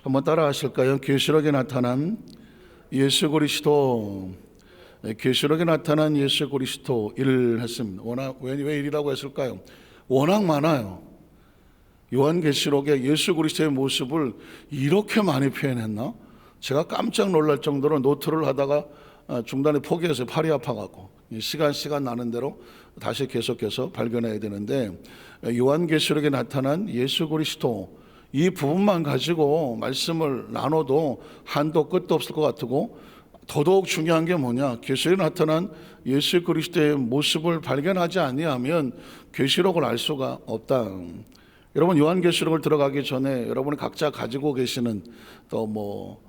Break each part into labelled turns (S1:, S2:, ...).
S1: 한번 따라 하실까요? 계시록에 나타난 예수 그리스도. 계시록에 나타난 예수 그리스도 1 했습니다. 왜 1이라고 했을까요? 워낙 많아요. 요한계시록에 예수 그리스도의 모습을 이렇게 많이 표현했나? 제가 깜짝 놀랄 정도로 노트를 하다가 중간에 포기해서 팔이 아파갖고 시간 나는 대로 다시 계속해서 발견해야 되는데, 요한계시록에 나타난 예수 그리스도 이 부분만 가지고 말씀을 나눠도 한도 끝도 없을 것 같고, 더더욱 중요한 게 뭐냐, 계시록에 나타난 예수 그리스도의 모습을 발견하지 아니하면 계시록을 알 수가 없다. 여러분, 요한계시록을 들어가기 전에 여러분이 각자 가지고 계시는 또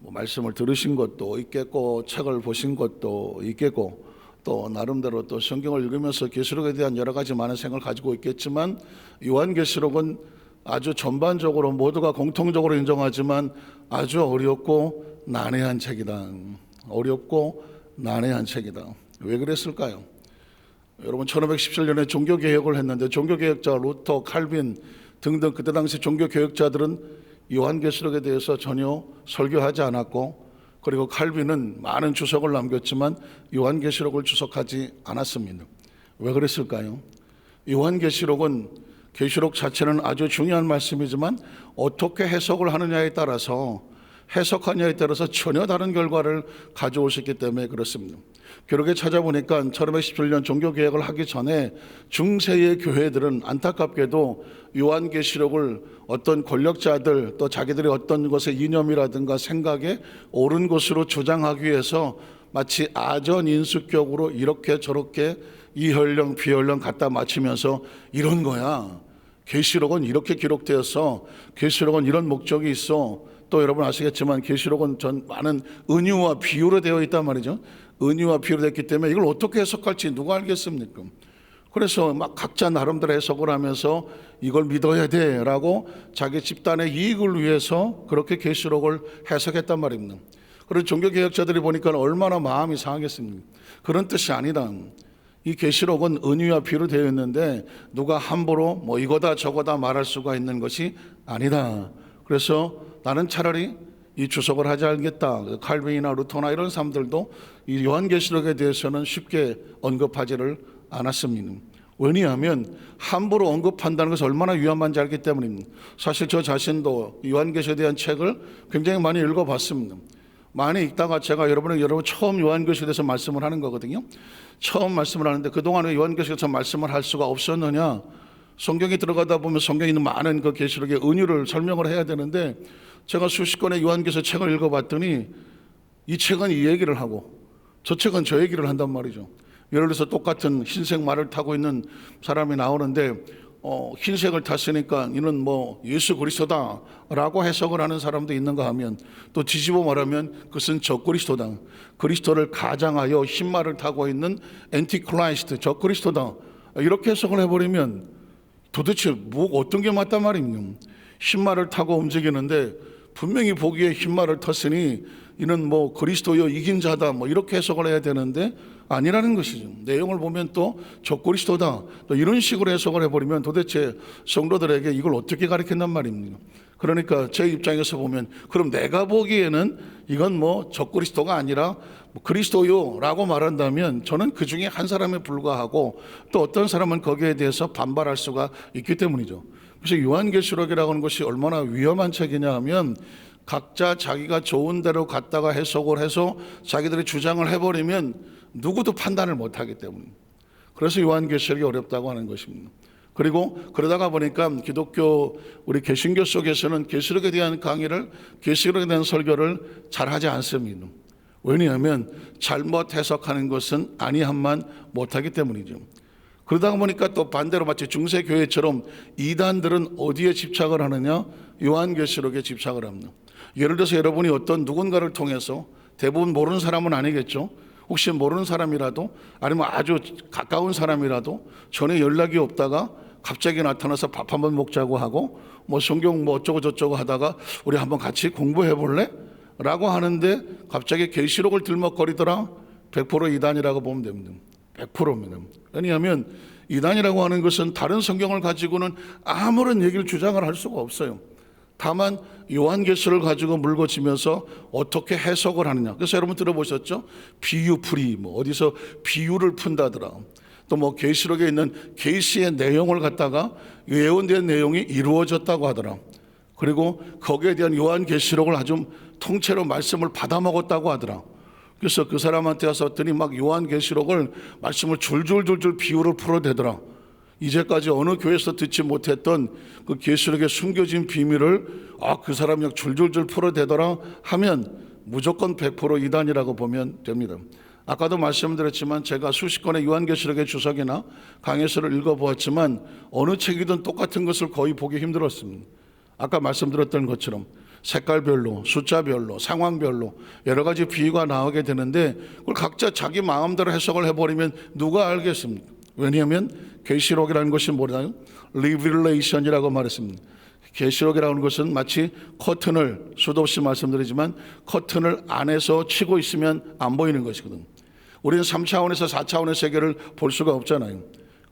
S1: 말씀을 들으신 것도 있겠고, 책을 보신 것도 있겠고, 또 나름대로 또 성경을 읽으면서 계시록에 대한 여러 가지 많은 생각을 가지고 있겠지만, 요한계시록은 아주 전반적으로 모두가 공통적으로 인정하지만 아주 어렵고 난해한 책이다. 어렵고 난해한 책이다. 왜 그랬을까요? 여러분, 1517년에 종교개혁을 했는데 종교개혁자 루터, 칼빈 등등 그때 당시 종교개혁자들은 요한계시록에 대해서 전혀 설교하지 않았고, 그리고 칼빈은 많은 주석을 남겼지만 요한계시록을 주석하지 않았습니다. 왜 그랬을까요? 요한계시록은 계시록 자체는 아주 중요한 말씀이지만 어떻게 해석을 하느냐에 따라서, 해석하느냐에 따라서 전혀 다른 결과를 가져올 수 있기 때문에 그렇습니다. 기록에 찾아보니까 1517년 종교개혁을 하기 전에 중세의 교회들은 안타깝게도 요한계시록을 어떤 권력자들, 또 자기들의 어떤 것의 이념이라든가 생각에 옳은 것으로 주장하기 위해서 마치 아전인수격으로 이렇게 저렇게 이혈령 비혈령 갖다 맞추면서 이런 거야, 계시록은 이렇게 기록되어서 계시록은 이런 목적이 있어. 또 여러분 아시겠지만 계시록은 많은 은유와 비유로 되어 있단 말이죠. 은유와 비유로 됐기 때문에 이걸 어떻게 해석할지 누가 알겠습니까? 그래서 막 각자 나름대로 해석을 하면서 이걸 믿어야 돼라고 자기 집단의 이익을 위해서 그렇게 계시록을 해석했단 말입니다. 그리고 종교개혁자들이 보니까 얼마나 마음이 상하겠습니까? 그런 뜻이 아니다. 이 계시록은 은유와 비유로 되어 있는데 누가 함부로 이거다 저거다 말할 수가 있는 것이 아니다. 그래서 나는 차라리 이 주석을 하지 않겠다. 칼빈이나 루터나 이런 사람들도 이 요한계시록에 대해서는 쉽게 언급하지를 않았습니다. 왜냐하면 함부로 언급한다는 것은 얼마나 위험한지 알기 때문입니다. 사실 저 자신도 요한계시록에 대한 책을 굉장히 많이 읽어봤습니다. 많이 읽다가 제가 여러분 처음 요한계시록에 대해서 말씀을 하는 거거든요. 처음 말씀을 하는데 그동안에 요한계시록에서 말씀을 할 수가 없었느냐, 성경에 들어가다 보면 성경에 있는 많은 그 계시록의 은유를 설명을 해야 되는데, 제가 수십 권의 요한계시록 책을 읽어봤더니 이 책은 이 얘기를 하고 저 책은 저 얘기를 한단 말이죠. 예를 들어서 똑같은 흰색 말을 타고 있는 사람이 나오는데 흰색을 탔으니까 이는 예수 그리스도다라고 해석을 하는 사람도 있는가 하면, 또 뒤집어 말하면 그것은 적그리스도다, 그리스도를 가장하여 흰 말을 타고 있는 엔티크라이스트, 적그리스도다, 이렇게 해석을 해버리면 도대체 어떤 게 맞단 말입니까? 흰 말을 타고 움직이는데 분명히 보기에 흰 말을 탔으니 이는 그리스도여 이긴 자다 이렇게 해석을 해야 되는데 아니라는 것이죠. 내용을 보면 또 적그리스도다 또 이런 식으로 해석을 해버리면 도대체 성도들에게 이걸 어떻게 가르친단 말입니까? 그러니까 제 입장에서 보면 그럼 내가 보기에는 이건 적그리스도가 아니라 그리스도요라고 말한다면 저는 그 중에 한 사람에 불과하고 또 어떤 사람은 거기에 대해서 반발할 수가 있기 때문이죠. 그래서 요한계시록이라고 하는 것이 얼마나 위험한 책이냐 하면, 각자 자기가 좋은 대로 갖다가 해석을 해서 자기들의 주장을 해버리면 누구도 판단을 못하기 때문입니다. 그래서 요한계시록이 어렵다고 하는 것입니다. 그리고 그러다가 보니까 기독교 우리 개신교 속에서는 계시록에 대한 강의를, 계시록에 대한 설교를 잘하지 않습니다. 왜냐하면 잘못 해석하는 것은 아니함만 못하기 때문이죠. 그러다 보니까 또 반대로 마치 중세교회처럼 이단들은 어디에 집착을 하느냐? 요한계시록에 집착을 합니다. 예를 들어서 여러분이 어떤 누군가를 통해서, 대부분 모르는 사람은 아니겠죠, 혹시 모르는 사람이라도 아니면 아주 가까운 사람이라도 전에 연락이 없다가 갑자기 나타나서 밥 한번 먹자고 하고 성경 어쩌고 저쩌고 하다가 우리 한번 같이 공부해 볼래? 라고 하는데 갑자기 계시록을 들먹거리더라. 100% 이단이라고 보면 됩니다. 100%입니다. 왜냐하면 이단이라고 하는 것은 다른 성경을 가지고는 아무런 얘기를 주장을 할 수가 없어요. 다만 요한계시를 가지고 물고지면서 어떻게 해석을 하느냐. 그래서 여러분 들어보셨죠? 비유풀이 뭐 어디서 비유를 푼다더라. 또 뭐 계시록에 있는 계시의 내용을 갖다가 예언된 내용이 이루어졌다고 하더라. 그리고 거기에 대한 요한계시록을 아주 통째로 말씀을 받아 먹었다고 하더라. 그래서 그 사람한테 와서 왔더니 막 요한계시록을 말씀을 줄줄줄줄 비유를 풀어대더라. 이제까지 어느 교회에서 듣지 못했던 그 계시록에 숨겨진 비밀을 그 사람이 막 줄줄줄 풀어대더라 하면 무조건 100% 이단이라고 보면 됩니다. 아까도 말씀드렸지만 제가 수십 건의 요한계시록의 주석이나 강해서를 읽어보았지만 어느 책이든 똑같은 것을 거의 보기 힘들었습니다. 아까 말씀드렸던 것처럼 색깔별로, 숫자별로, 상황별로 여러 가지 비유가 나오게 되는데 그걸 각자 자기 마음대로 해석을 해버리면 누가 알겠습니까? 왜냐하면 계시록이라는 것이 뭐라요? 리빌레이션이라고 말했습니다. 계시록이라는 것은 마치 커튼을, 수도 없이 말씀드리지만 커튼을 안에서 치고 있으면 안 보이는 것이거든요. 우리는 3차원에서 4차원의 세계를 볼 수가 없잖아요.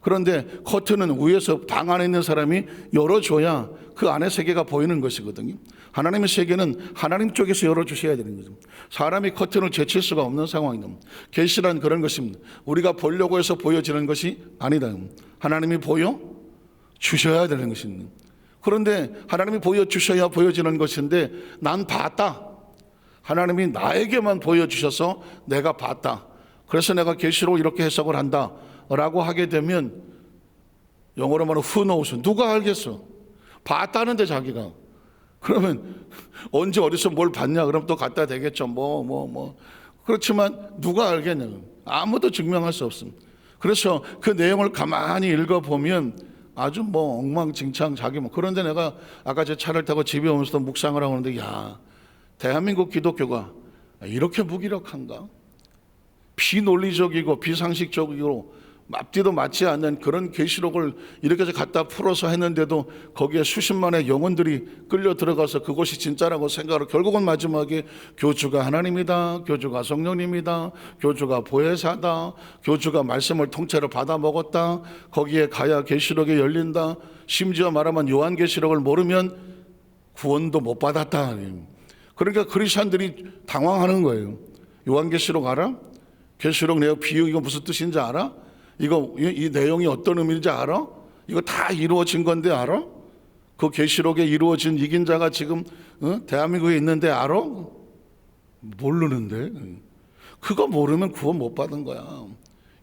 S1: 그런데 커튼은 위에서 방 안에 있는 사람이 열어줘야 그 안의 세계가 보이는 것이거든요. 하나님의 세계는 하나님 쪽에서 열어주셔야 되는 거죠. 사람이 커튼을 제칠 수가 없는 상황입니다. 계시란 그런 것입니다. 우리가 보려고 해서 보여지는 것이 아니다. 하나님이 보여주셔야 되는 것입니다. 그런데 하나님이 보여주셔야 보여지는 것인데 난 봤다. 하나님이 나에게만 보여주셔서 내가 봤다. 그래서 내가 계시로 이렇게 해석을 한다 라고 하게 되면 영어로 말하면 who knows? 누가 알겠어? 봤다는데 자기가. 그러면 언제 어디서 뭘 봤냐? 그럼 또 갖다 대겠죠. 그렇지만 누가 알겠냐? 아무도 증명할 수 없습니다. 그래서 그 내용을 가만히 읽어보면 아주 엉망진창 자기 그런데 내가 아까 제 차를 타고 집에 오면서도 묵상을 하고 있는데 대한민국 기독교가 이렇게 무기력한가? 비논리적이고 비상식적이고 앞뒤도 맞지 않는 그런 계시록을 이렇게 해서 갖다 풀어서 했는데도 거기에 수십만의 영혼들이 끌려 들어가서 그것이 진짜라고 생각하고 결국은 마지막에 교주가 하나님이다, 교주가 성령님이다, 교주가 보혜사다, 교주가 말씀을 통째로 받아 먹었다, 거기에 가야 계시록이 열린다, 심지어 말하면 요한계시록을 모르면 구원도 못 받았다. 그러니까 크리스천들이 당황하는 거예요. 요한계시록 알아? 계시록 내용 비유 이거 무슨 뜻인지 알아? 이 내용이 어떤 의미인지 알아? 이거 다 이루어진 건데 알아? 그 계시록에 이루어진 이긴 자가 지금 대한민국에 있는데 알아? 모르는데. 그거 모르면 구원 못 받은 거야.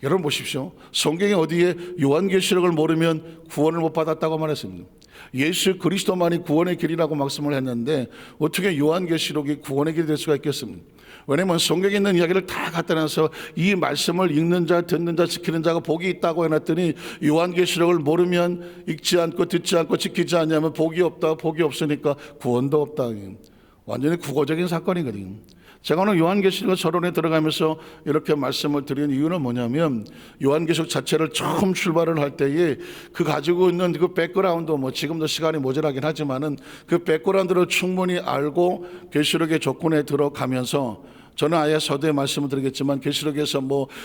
S1: 여러분 보십시오. 성경에 어디에 요한계시록을 모르면 구원을 못 받았다고 말했습니다. 예수 그리스도만이 구원의 길이라고 말씀을 했는데 어떻게 요한계시록이 구원의 길이 될 수가 있겠습니까? 왜냐하면 성경에 있는 이야기를 다 갖다 놔서 이 말씀을 읽는 자, 듣는 자, 지키는 자가 복이 있다고 해놨더니 요한계시록을 모르면 읽지 않고 듣지 않고 지키지 않냐면 복이 없다. 복이 없으니까 구원도 없다. 완전히 국어적인 사건이거든요. 제가 오늘 요한계시록 서론에 들어가면서 이렇게 말씀을 드린 이유는 뭐냐면 요한계시록 자체를 처음 출발을 할 때에 그 가지고 있는 그 백그라운드 지금도 시간이 모자라긴 하지만은 그 백그라운드를 충분히 알고 계시록의 조건에 들어가면서 저는 아예 서두에 말씀을 드리겠지만 계시록에서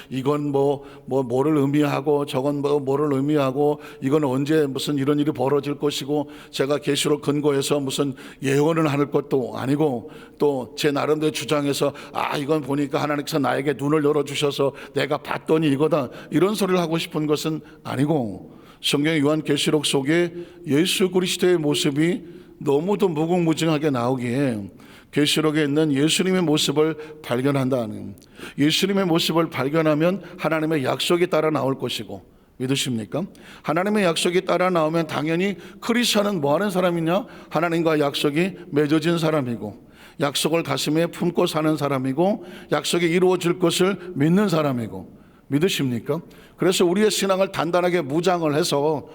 S1: 이건 뭐를 의미하고 저건 뭐를 의미하고 이건 언제 무슨 이런 일이 벌어질 것이고 제가 계시록 근거해서 무슨 예언을 할 것도 아니고 또 제 나름대로 주장해서 이건 보니까 하나님께서 나에게 눈을 열어주셔서 내가 봤더니 이거다 이런 소리를 하고 싶은 것은 아니고 성경 요한계시록 속에 예수 그리스도의 모습이 너무도 무궁무진하게 나오기에 계시록에 있는 예수님의 모습을 발견한다는, 예수님의 모습을 발견하면 하나님의 약속이 따라 나올 것이고, 믿으십니까? 하나님의 약속이 따라 나오면 당연히 크리스천은 뭐 하는 사람이냐? 하나님과 약속이 맺어진 사람이고 약속을 가슴에 품고 사는 사람이고 약속이 이루어질 것을 믿는 사람이고, 믿으십니까? 그래서 우리의 신앙을 단단하게 무장을 해서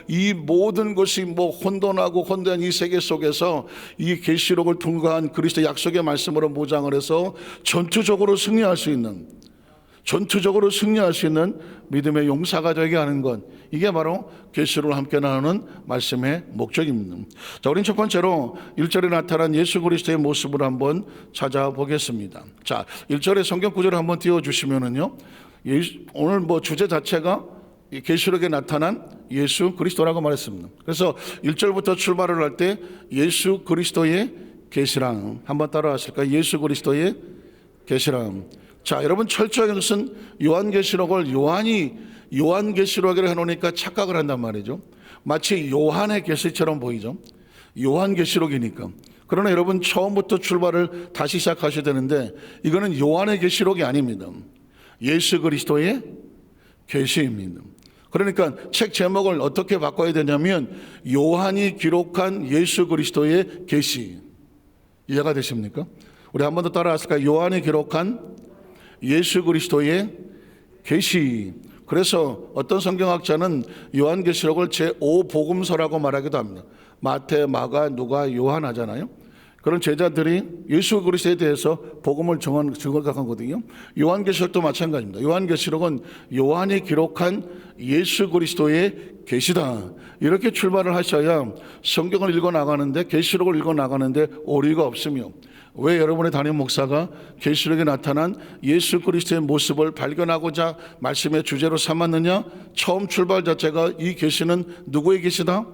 S1: 이 모든 것이 혼돈하고 혼돈한 이 세계 속에서 이 계시록을 통과한 그리스도 약속의 말씀으로 무장을 해서 전투적으로 승리할 수 있는 믿음의 용사가 되게 하는 것, 이게 바로 계시록을 함께 나누는 말씀의 목적입니다. 자, 우린 첫 번째로 1절에 나타난 예수 그리스도의 모습을 한번 찾아보겠습니다. 자, 1절의 성경 구절을 한번 띄워주시면은요, 오늘 주제 자체가 계시록에 나타난 예수 그리스도라고 말했습니다. 그래서 1절부터 출발을 할 때 예수 그리스도의 계시라. 한번 따라 하실까요? 예수 그리스도의 계시라. 자, 여러분 철저하게 무슨 요한계시록을 요한이 요한계시록이라고 해놓으니까 착각을 한단 말이죠. 마치 요한의 계시처럼 보이죠. 요한계시록이니까. 그러나 여러분 처음부터 출발을 다시 시작하셔야 되는데 이거는 요한의 계시록이 아닙니다. 예수 그리스도의 계시입니다. 그러니까 책 제목을 어떻게 바꿔야 되냐면 요한이 기록한 예수 그리스도의 계시. 이해가 되십니까? 우리 한 번 더 따라 하실까요? 요한이 기록한 예수 그리스도의 계시. 그래서 어떤 성경학자는 요한계시록을 제5복음서라고 말하기도 합니다. 마태, 마가, 누가, 요한 하잖아요. 그런 제자들이 예수 그리스도에 대해서 복음을 증언하거든요. 요한계시록도 마찬가지입니다. 요한계시록은 요한이 기록한 예수 그리스도의 계시다. 이렇게 출발을 하셔야 성경을 읽어 나가는데, 계시록을 읽어 나가는데 오류가 없으며, 왜 여러분의 담임 목사가 계시록에 나타난 예수 그리스도의 모습을 발견하고자 말씀의 주제로 삼았느냐? 처음 출발 자체가 이 계시는 누구의 계시다?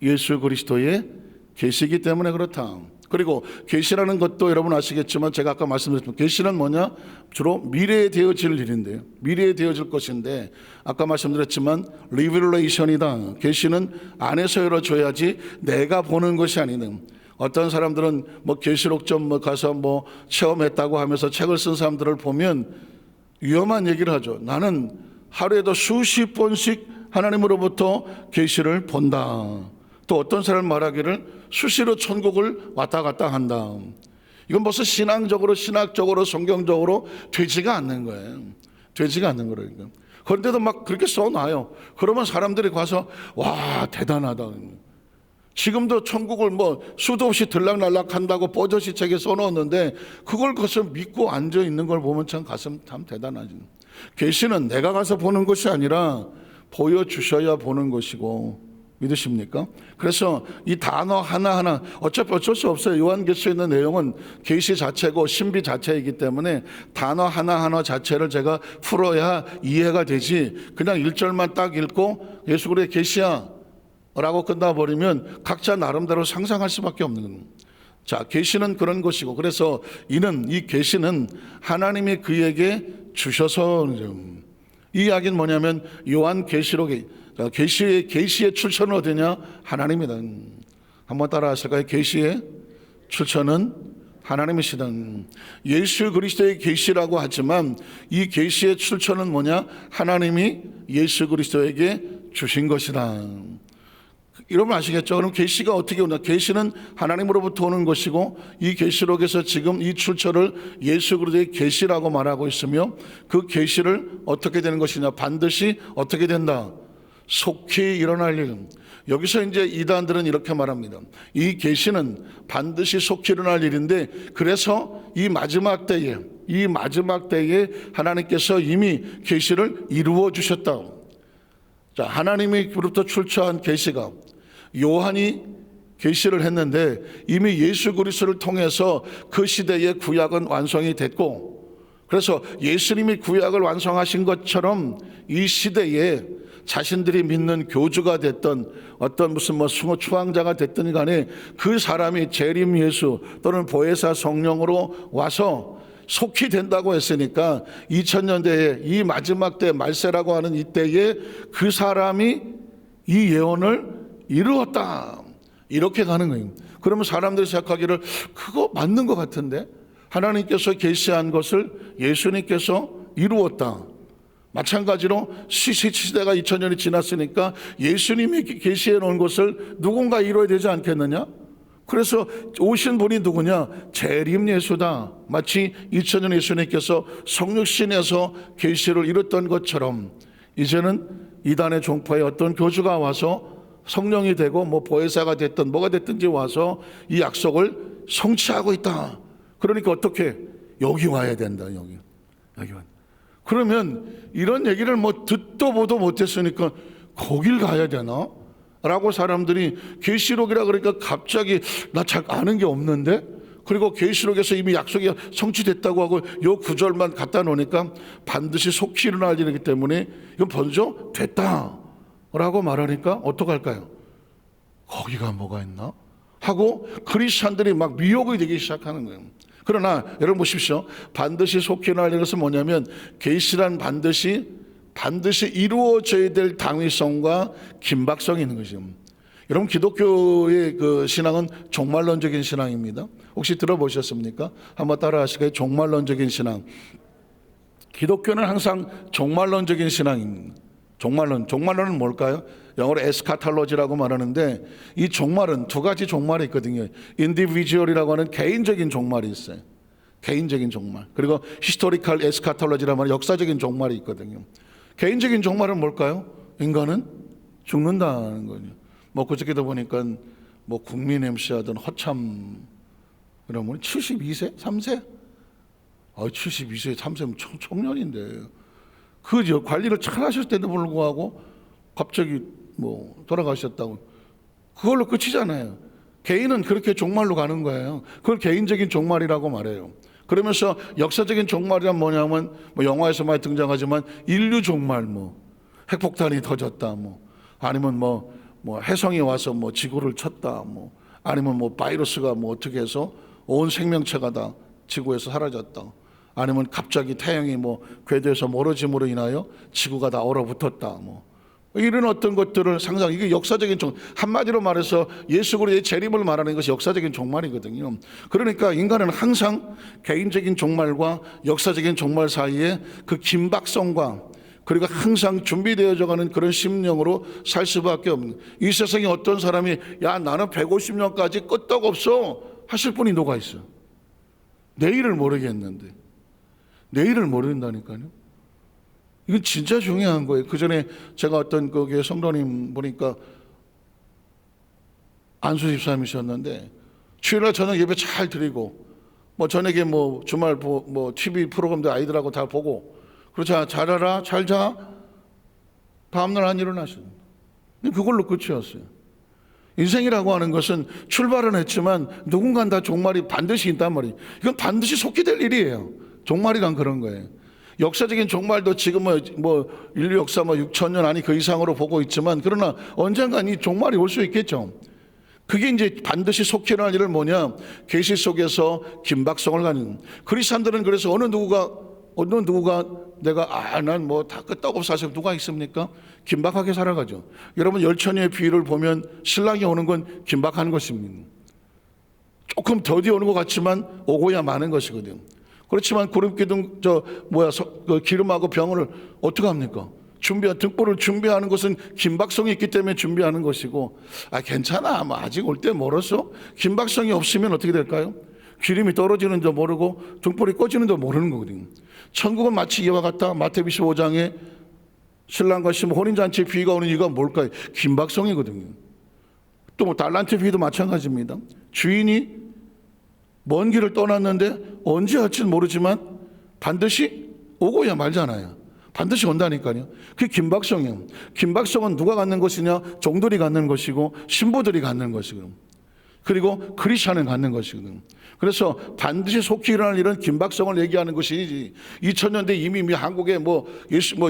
S1: 예수 그리스도의 계시이기 때문에 그렇다. 그리고 계시라는 것도 여러분 아시겠지만 제가 아까 말씀드렸지만 계시는 뭐냐? 주로 미래에 되어질 일인데요. 미래에 되어질 것인데 아까 말씀드렸지만 리빌레이션이다. 계시는 안에서 열어줘야지 내가 보는 것이 아니는. 어떤 사람들은 뭐 계시록점 가서 뭐 체험했다고 하면서 책을 쓴 사람들을 보면 위험한 얘기를 하죠. 나는 하루에도 수십 번씩 하나님으로부터 계시를 본다. 또 어떤 사람 말하기를 수시로 천국을 왔다 갔다 한다. 이건 벌써 신학적으로 성경적으로 되지가 않는 거예요. 되지가 않는 거라니까. 그런데도 막 그렇게 써놔요. 그러면 사람들이 가서 와 대단하다. 지금도 천국을 뭐 수도 없이 들락날락 한다고 버젓이 책에 써놓았는데 그걸 거기서 믿고 앉아 있는 걸 보면 참 가슴 참 대단하지. 계시는 내가 가서 보는 것이 아니라 보여주셔야 보는 것이고, 믿으십니까? 그래서 이 단어 하나하나 어차피 어쩔 수 없어요. 요한계시에 있는 내용은 계시 자체고 신비 자체이기 때문에 단어 하나하나 자체를 제가 풀어야 이해가 되지, 그냥 1절만 딱 읽고 예수 그리스도의 계시야 라고 끝나버리면 각자 나름대로 상상할 수밖에 없는 겁니다. 자, 계시는 그런 것이고, 그래서 이 계시는 하나님이 그에게 주셔서, 이 이야기는 뭐냐면 요한 계시록의 계시의 출처는 어디냐? 하나님이다. 한번 따라 하실까요? 계시의 출처는 하나님이시다. 예수 그리스도의 계시라고 하지만 이 계시의 출처는 뭐냐? 하나님이 예수 그리스도에게 주신 것이다. 여러분 아시겠죠? 그럼 계시가 어떻게 오나? 계시는 하나님으로부터 오는 것이고, 이 계시록에서 지금 이 출처를 예수 그리스도의 계시라고 말하고 있으며, 그 계시를 어떻게 되는 것이냐? 반드시 어떻게 된다? 속히 일어날 일. 여기서 이제 이단들은 이렇게 말합니다. 이 계시는 반드시 속히 일어날 일인데, 그래서 이 마지막 때에 하나님께서 이미 계시를 이루어 주셨다. 자, 하나님으로부터 출처한 계시가 요한이 계시를 했는데 이미 예수 그리스도를 통해서 그 시대의 구약은 완성이 됐고, 그래서 예수님이 구약을 완성하신 것처럼 이 시대에 자신들이 믿는 교주가 됐던 어떤 무슨 추앙자가 됐든 간에 그 사람이 재림 예수 또는 보혜사 성령으로 와서 속히 된다고 했으니까 2000년대에 이 마지막 때 말세라고 하는 이때에 그 사람이 이 예언을 이루었다, 이렇게 가는 거예요. 그러면 사람들이 생각하기를 그거 맞는 것 같은데, 하나님께서 계시한 것을 예수님께서 이루었다. 마찬가지로 시대가 2000년이 지났으니까 예수님이 계시해 놓은 것을 누군가 이루어야 되지 않겠느냐? 그래서 오신 분이 누구냐? 재림 예수다. 마치 2000년 예수님께서 성육신에서 계시를 이뤘던 것처럼 이제는 이단의 종파에 어떤 교주가 와서 성령이 되고 보혜사가 됐든 뭐가 됐든지 와서 이 약속을 성취하고 있다. 그러니까 어떻게? 여기 와야 된다. 여기 와. 그러면 이런 얘기를 듣도 보도 못했으니까 거길 가야 되나? 라고 사람들이 계시록이라 그러니까 갑자기 나 잘 아는 게 없는데, 그리고 계시록에서 이미 약속이 성취됐다고 하고 요 구절만 갖다 놓으니까 반드시 속히 일어날 일이기 때문에 이건 먼저 됐다 라고 말하니까 어떡할까요? 거기가 뭐가 있나? 하고 크리스찬들이 막 미혹이 되기 시작하는 거예요. 그러나 여러분 보십시오. 반드시 속히 날 것은 뭐냐면 계시란 반드시 이루어져야 될 당위성과 긴박성이 있는 것이죠. 여러분 기독교의 그 신앙은 종말론적인 신앙입니다. 혹시 들어보셨습니까? 한번 따라하실까요? 종말론적인 신앙. 기독교는 항상 종말론적인 신앙입니다. 종말론은 뭘까요? 영어로 에스카탈로지라고 말하는데 이 종말은 두 가지 종말이 있거든요. 인디비주얼이라고 하는 개인적인 종말이 있어요. 개인적인 종말. 그리고 히스토리컬 에스카탈로지라고 하는 역사적인 종말이 있거든요. 개인적인 종말은 뭘까요? 인간은 죽는다는 거죠. 뭐 그저께도 보니까 뭐 국민 MC 하던 허참 그런 분이 72세? 3세? 72세, 3세면 청년인데 그 관리를 잘하셨을 때도 불구하고 갑자기 뭐 돌아가셨다고 그걸로 끝이잖아요. 개인은 그렇게 종말로 가는 거예요. 그걸 개인적인 종말이라고 말해요. 그러면서 역사적인 종말이란 뭐냐면 뭐 영화에서 많이 등장하지만 인류 종말, 뭐 핵폭탄이 터졌다, 뭐 아니면 뭐 해성이 와서 뭐 지구를 쳤다, 뭐 아니면 뭐 바이러스가 뭐 어떻게 해서 온 생명체가 다 지구에서 사라졌다, 아니면 갑자기 태양이 뭐 궤도에서 멀어짐으로 인하여 지구가 다 얼어붙었다, 뭐 이런 어떤 것들을 상상, 이게 역사적인 한마디로 말해서 예수 그리스도의 재림을 말하는 것이 역사적인 종말이거든요. 그러니까 인간은 항상 개인적인 종말과 역사적인 종말 사이에 그 긴박성과 그리고 항상 준비되어져 가는 그런 심령으로 살 수밖에 없는, 이 세상에 어떤 사람이 야 나는 150년까지 끄떡 없어 하실 분이 누가 있어? 내일을 모르겠는데. 내일을 모른다니까요. 이건 진짜 중요한 거예요. 그 전에 제가 어떤 거기에 성도님 보니까 안수 집사님이셨는데 주일날 저녁 예배 잘 드리고 뭐 저녁에 뭐 주말 뭐 TV 프로그램도 아이들하고 다 보고 그렇자 잘하라 잘 자 다음날 안 일어나셨어요. 그걸로 끝이었어요. 인생이라고 하는 것은 출발은 했지만 누군가는 다 종말이 반드시 있단 말이에요. 이건 반드시 속히 될 일이에요. 종말이란 그런 거예요. 역사적인 종말도 지금은 뭐 인류 역사 뭐 6,000년 아니 그 이상으로 보고 있지만 그러나 언젠간 이 종말이 올 수 있겠죠. 그게 이제 반드시 속히 일어날 일은 뭐냐? 계시 속에서 긴박성을 가는 그리스도인들은. 그래서 어느 누구가 내가 난 뭐 다 끄떡없어 사실 누가 있습니까? 긴박하게 살아가죠. 여러분 열처녀의 비유를 보면 신랑이 오는 건 긴박한 것입니다. 조금 더디 오는 것 같지만 오고야 마는 것이거든요. 그렇지만 구름기둥 기름하고 병을 어떻게 합니까? 등불을 준비하는 것은 긴박성이 있기 때문에 준비하는 것이고, 괜찮아, 뭐 아직 올 때 멀었어. 긴박성이 없으면 어떻게 될까요? 기름이 떨어지는 줄 모르고 등불이 꺼지는 줄 모르는 거거든요. 천국은 마치 이와 같다. 마태복음 15장에 신랑과 신부 혼인잔치 비유가 오는 이유가 뭘까요? 긴박성이거든요. 또 뭐 달란트 비유도 마찬가지입니다. 주인이 먼 길을 떠났는데 언제 할지는 모르지만 반드시 오고야 말잖아요. 반드시 온다니까요. 그게 긴박성이에요. 긴박성은 누가 갖는 것이냐? 종들이 갖는 것이고 신부들이 갖는 것이고 그리고 크리스찬은 갖는 것이거든요. 그래서 반드시 속히 일어날 일은 긴박성을 얘기하는 것이지 2000년대 이미 한국에 뭐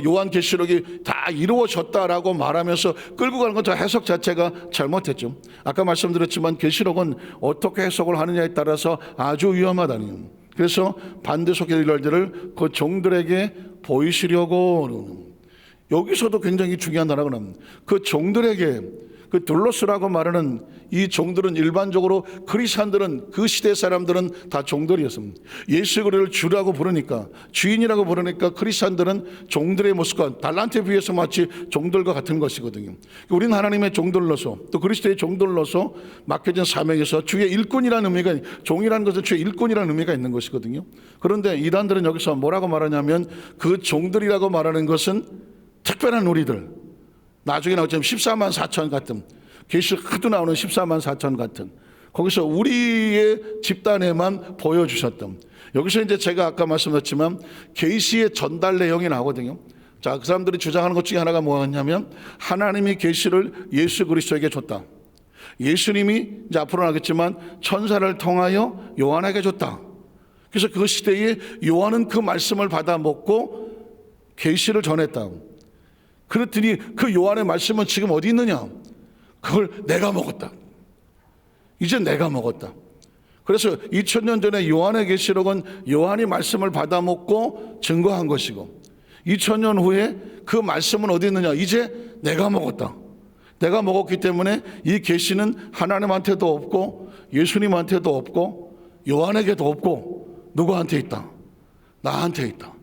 S1: 요한계시록이 다 이루어졌다라고 말하면서 끌고 가는 것 해석 자체가 잘못했죠. 아까 말씀드렸지만 계시록은 어떻게 해석을 하느냐에 따라서 아주 위험하다니. 그래서 반드시 속히 일어날 일을 그 종들에게 보이시려고. 여기서도 굉장히 중요한 단어가 나옵니다. 그 종들에게, 그 둘로스라고 말하는 이 종들은 일반적으로 크리스찬들은 그 시대 사람들은 다 종들이었습니다. 예수 그리스도를 주라고 부르니까, 주인이라고 부르니까 크리스찬들은 종들의 모습과 달란트에 비해서 마치 종들과 같은 것이거든요. 우리는 하나님의 종들로서 또 그리스도의 종들로서 맡겨진 사명에서 주의 일꾼이라는 의미가, 종이라는 것은 주의 일꾼이라는 의미가 있는 것이거든요. 그런데 이단들은 여기서 뭐라고 말하냐면 그 종들이라고 말하는 것은 특별한 우리들, 나중에 나오지만 14만 4천 같은, 계시록 하도 나오는 14만 4천 같은, 거기서 우리의 집단에만 보여주셨던, 여기서 이제 제가 아까 말씀드렸지만 계시의 전달 내용이 나오거든요. 자, 그 사람들이 주장하는 것 중에 하나가 뭐였냐면 하나님이 계시를 예수 그리스도에게 줬다. 예수님이 이제 앞으로 나겠지만 천사를 통하여 요한에게 줬다. 그래서 그 시대에 요한은 그 말씀을 받아 먹고 계시를 전했다. 그랬더니 그 요한의 말씀은 지금 어디 있느냐? 그걸 내가 먹었다. 이제 내가 먹었다. 그래서 2000년 전에 요한의 계시록은 요한이 말씀을 받아 먹고 증거한 것이고, 2000년 후에 그 말씀은 어디 있느냐? 이제 내가 먹었다. 내가 먹었기 때문에 이 계시는 하나님한테도 없고 예수님한테도 없고 요한에게도 없고 누구한테 있다? 나한테 있다.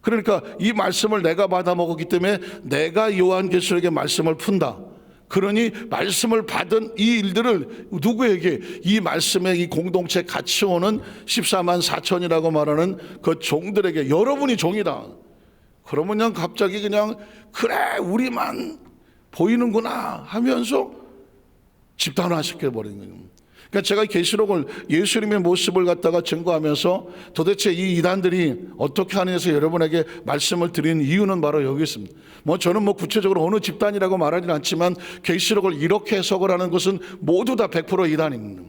S1: 그러니까 이 말씀을 내가 받아 먹었기 때문에 내가 요한계시록의 말씀을 푼다. 그러니 말씀을 받은 이 일들을 누구에게? 이 말씀의 이 공동체 같이 오는 14만 4천이라고 말하는 그 종들에게. 여러분이 종이다. 그러면 그냥 갑자기 그냥 그래 우리만 보이는구나 하면서 집단화시켜버리는 거예요. 그러니까 제가 계시록을 예수님의 모습을 갖다가 증거하면서 도대체 이 이단들이 어떻게 하느냐에서 여러분에게 말씀을 드린 이유는 바로 여기 있습니다. 저는 구체적으로 어느 집단이라고 말하지는 않지만 계시록을 이렇게 해석을 하는 것은 모두 다 100% 이단입니다.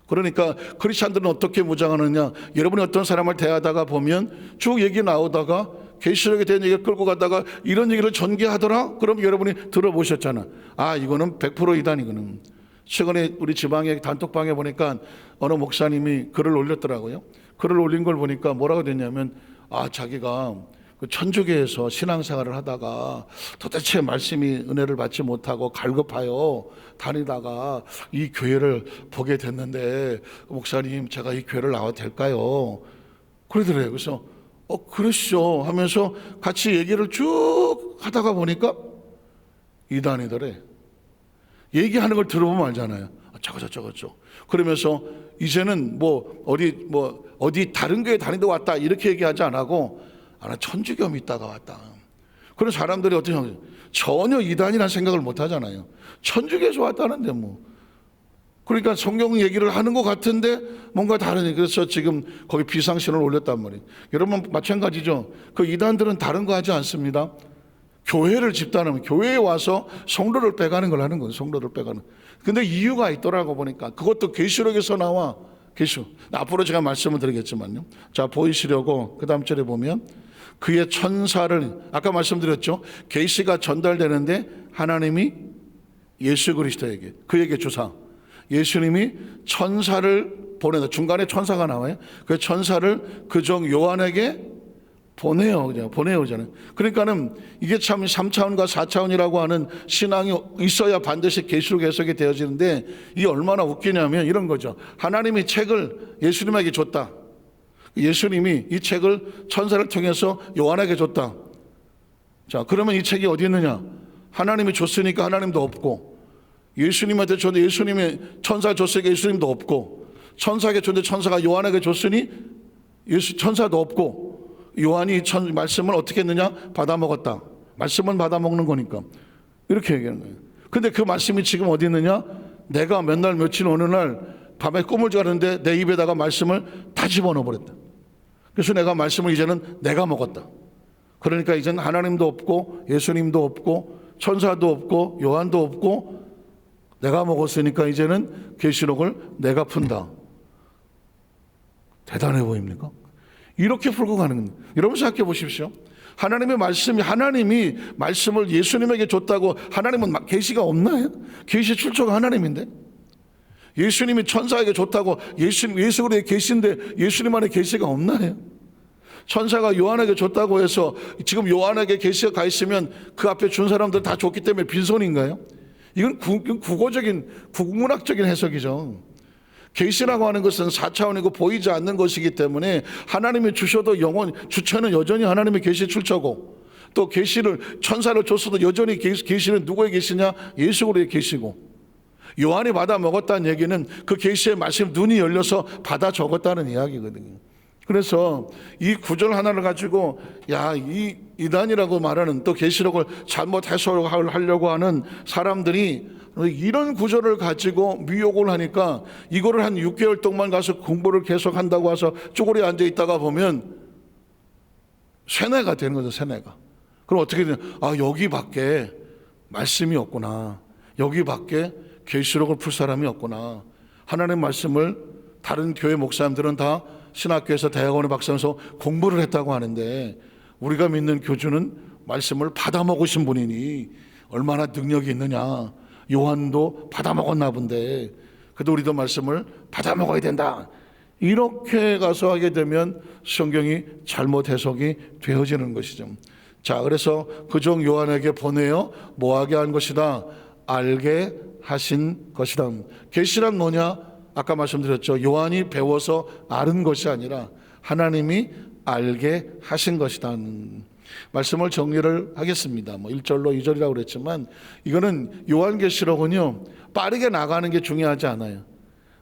S1: 그러니까 크리스찬들은 어떻게 무장하느냐? 여러분이 어떤 사람을 대하다가 보면 쭉 얘기 나오다가 계시록에 대한 얘기를 끌고 가다가 이런 얘기를 전개하더라? 그럼 여러분이 들어보셨잖아. 아, 이거는 100% 이단이거든. 최근에 우리 지방의 단톡방에 보니까 어느 목사님이 글을 올렸더라고요. 글을 올린 걸 보니까 뭐라고 됐냐면, 자기가 그 천주교에서 신앙생활을 하다가 도대체 말씀이 은혜를 받지 못하고 갈급하여 다니다가 이 교회를 보게 됐는데, 목사님 제가 이 교회를 나와도 될까요? 그러더래요. 그래서 그러시죠 하면서 같이 얘기를 쭉 하다가 보니까 이단이더래. 얘기하는 걸 들어보면 알잖아요. 저거. 그러면서 이제는 어디 다른 교회 다니다 왔다 이렇게 얘기하지 않고, 나 천주교 믿다가 왔다. 그런 사람들이 어떻게 하냐? 전혀 이단이라는 생각을 못 하잖아요. 천주교에서 왔다는데 그러니까 성경 얘기를 하는 것 같은데 뭔가 다르니. 그래서 지금 거기 비상신을 올렸단 말이에요. 여러분 마찬가지죠. 그 이단들은 다른 거 하지 않습니다. 교회를 집단하면 교회에 와서 성도를 빼가는 걸 하는 거예요. 성도를 빼가는. 근데 이유가 있더라고 보니까. 그것도 계시록에서 나와. 계시록. 앞으로 제가 말씀을 드리겠지만요. 자, 보이시려고 그 다음 절에 보면 그의 천사를, 아까 말씀드렸죠. 계시가 전달되는데 하나님이 예수 그리스도에게, 그에게 주사, 예수님이 천사를 보내다. 중간에 천사가 나와요. 그 천사를 그 종 요한에게 보내오잖아요. 그러니까는 이게 참 3차원과 4차원이라고 하는 신앙이 있어야 반드시 계시록 해석이 되어지는데, 이게 얼마나 웃기냐면 이런 거죠. 하나님이 책을 예수님에게 줬다. 예수님이 이 책을 천사를 통해서 요한에게 줬다. 자, 그러면 이 책이 어디 있느냐? 하나님이 줬으니까 하나님도 없고, 예수님한테 줬는데 예수님이 천사 줬으니까 예수님도 없고, 천사에게 줬는데 천사가 요한에게 줬으니 천사도 없고, 요한이 말씀을 어떻게 했느냐? 받아먹었다. 말씀은 받아먹는 거니까 이렇게 얘기하는 거예요. 근데 그 말씀이 지금 어디 있느냐? 내가 몇 날 며칠 어느 날 밤에 꿈을 자는데 내 입에다가 말씀을 다 집어넣어 버렸다. 그래서 내가 말씀을 이제는 내가 먹었다. 그러니까 이제는 하나님도 없고 예수님도 없고 천사도 없고 요한도 없고 내가 먹었으니까 이제는 계시록을 내가 푼다. 대단해 보입니까? 이렇게 풀고 가는 겁니다. 여러분 생각해 보십시오. 하나님이 말씀을 예수님에게 줬다고 하나님은 계시가 없나요? 계시 출처가 하나님인데, 예수님이 천사에게 줬다고 예수님의 계시인데 예수님 안에 계시가 없나요? 천사가 요한에게 줬다고 해서 지금 요한에게 계시가 가 있으면 그 앞에 준 사람들 다 줬기 때문에 빈손인가요? 이건 국문학적인 해석이죠. 계시라고 하는 것은 4차원이고 보이지 않는 것이기 때문에 하나님이 주셔도 주체는 여전히 하나님의 계시 출처고, 또 계시를 천사를 줬어도 여전히 계시는 누구의 계시냐? 예수 그리스도의 계시고, 요한이 받아 먹었다는 얘기는 그 계시의 말씀 눈이 열려서 받아 적었다는 이야기거든요. 그래서 이 구절 하나를 가지고 이 이단이라고 말하는, 또 계시록을 잘못 해석하려고 하는 사람들이 이런 구절을 가지고 미혹을 하니까 이거를 한 6개월 동안 가서 공부를 계속 한다고 와서 쪼그려 앉아 있다가 보면 세뇌가 되는 거죠. 세뇌가. 그럼 어떻게 되냐? 여기 밖에 말씀이 없구나. 여기 밖에 계시록을 풀 사람이 없구나. 하나님의 말씀을 다른 교회 목사님들은 다 신학교에서 대학원에 박사하면서 공부를 했다고 하는데 우리가 믿는 교주는 말씀을 받아 먹으신 분이니 얼마나 능력이 있느냐. 요한도 받아 먹었나 본데 그래도 우리도 말씀을 받아 먹어야 된다. 이렇게 가서 하게 되면 성경이 잘못 해석이 되어지는 것이죠. 자, 그래서 그 종 요한에게 보내어 뭐하게 한 것이다? 알게 하신 것이다. 계시란 뭐냐? 아까 말씀드렸죠. 요한이 배워서 아는 것이 아니라 하나님이 알게 하신 것이다. 말씀을 정리를 하겠습니다. 1절로 2절이라고 그랬지만 이거는 요한계시록은요 빠르게 나가는 게 중요하지 않아요.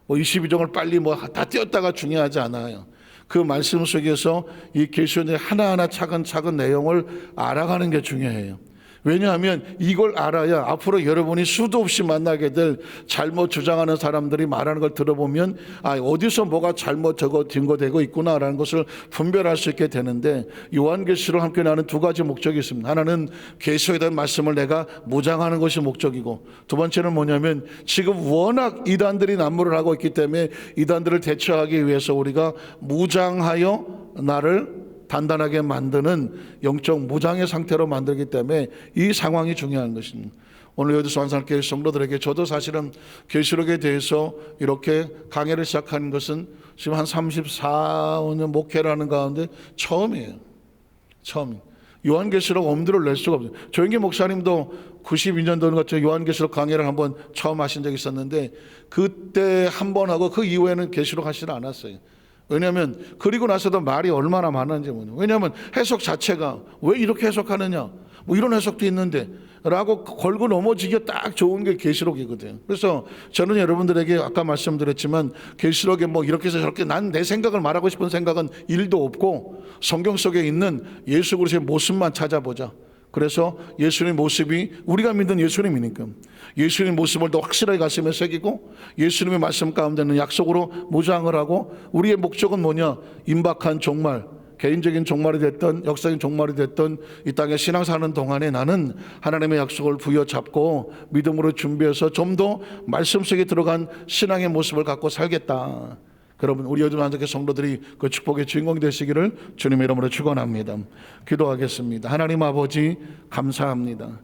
S1: 22종을 빨리 다 띄었다가 중요하지 않아요. 그 말씀 속에서 이 계시록의 하나하나 차근차근 내용을 알아가는 게 중요해요. 왜냐하면 이걸 알아야 앞으로 여러분이 수도 없이 만나게 될 잘못 주장하는 사람들이 말하는 걸 들어보면 어디서 뭐가 잘못 증거되고 있구나라는 것을 분별할 수 있게 되는데, 요한계시록 함께 나는 두 가지 목적이 있습니다. 하나는 계시록에 대한 말씀을 내가 무장하는 것이 목적이고, 두 번째는 뭐냐면 지금 워낙 이단들이 난무를 하고 있기 때문에 이단들을 대처하기 위해서 우리가 무장하여 나를 단단하게 만드는 영적 무장의 상태로 만들기 때문에 이 상황이 중요한 것입니다. 오늘 여기서 완산교회 성도들에게 저도 사실은 계시록에 대해서 이렇게 강의를 시작한 것은 지금 한 34년 목회를 하는 가운데 처음이에요. 처음. 요한계시록 엄두를 낼 수가 없어요. 조영기 목사님도 92년도 같은 요한계시록 강의를 한번 처음 하신 적이 있었는데 그때 한 번 하고 그 이후에는 계시록 하시지 않았어요. 왜냐하면 그리고 나서도 말이 얼마나 많은지 모르요. 왜냐하면 해석 자체가 왜 이렇게 해석하느냐, 이런 해석도 있는데 라고 걸고 넘어지기가 딱 좋은 게 계시록이거든요. 그래서 저는 여러분들에게 아까 말씀드렸지만 계시록에 이렇게 해서 저렇게 난 내 생각을 말하고 싶은 생각은 1도 없고 성경 속에 있는 예수 그리스도의 모습만 찾아보자. 그래서 예수님의 모습이 우리가 믿는 예수님이니까 예수님의 모습을 더 확실하게 가슴에 새기고 예수님의 말씀 가운데는 약속으로 무장을 하고, 우리의 목적은 뭐냐? 임박한 종말, 개인적인 종말이 됐던 역사적인 종말이 됐던 이 땅에 신앙 사는 동안에 나는 하나님의 약속을 부여잡고 믿음으로 준비해서 좀 더 말씀 속에 들어간 신앙의 모습을 갖고 살겠다. 여러분, 우리 요즘 한국의 성도들이 그 축복의 주인공이 되시기를 주님의 이름으로 축원합니다. 기도하겠습니다. 하나님 아버지 감사합니다.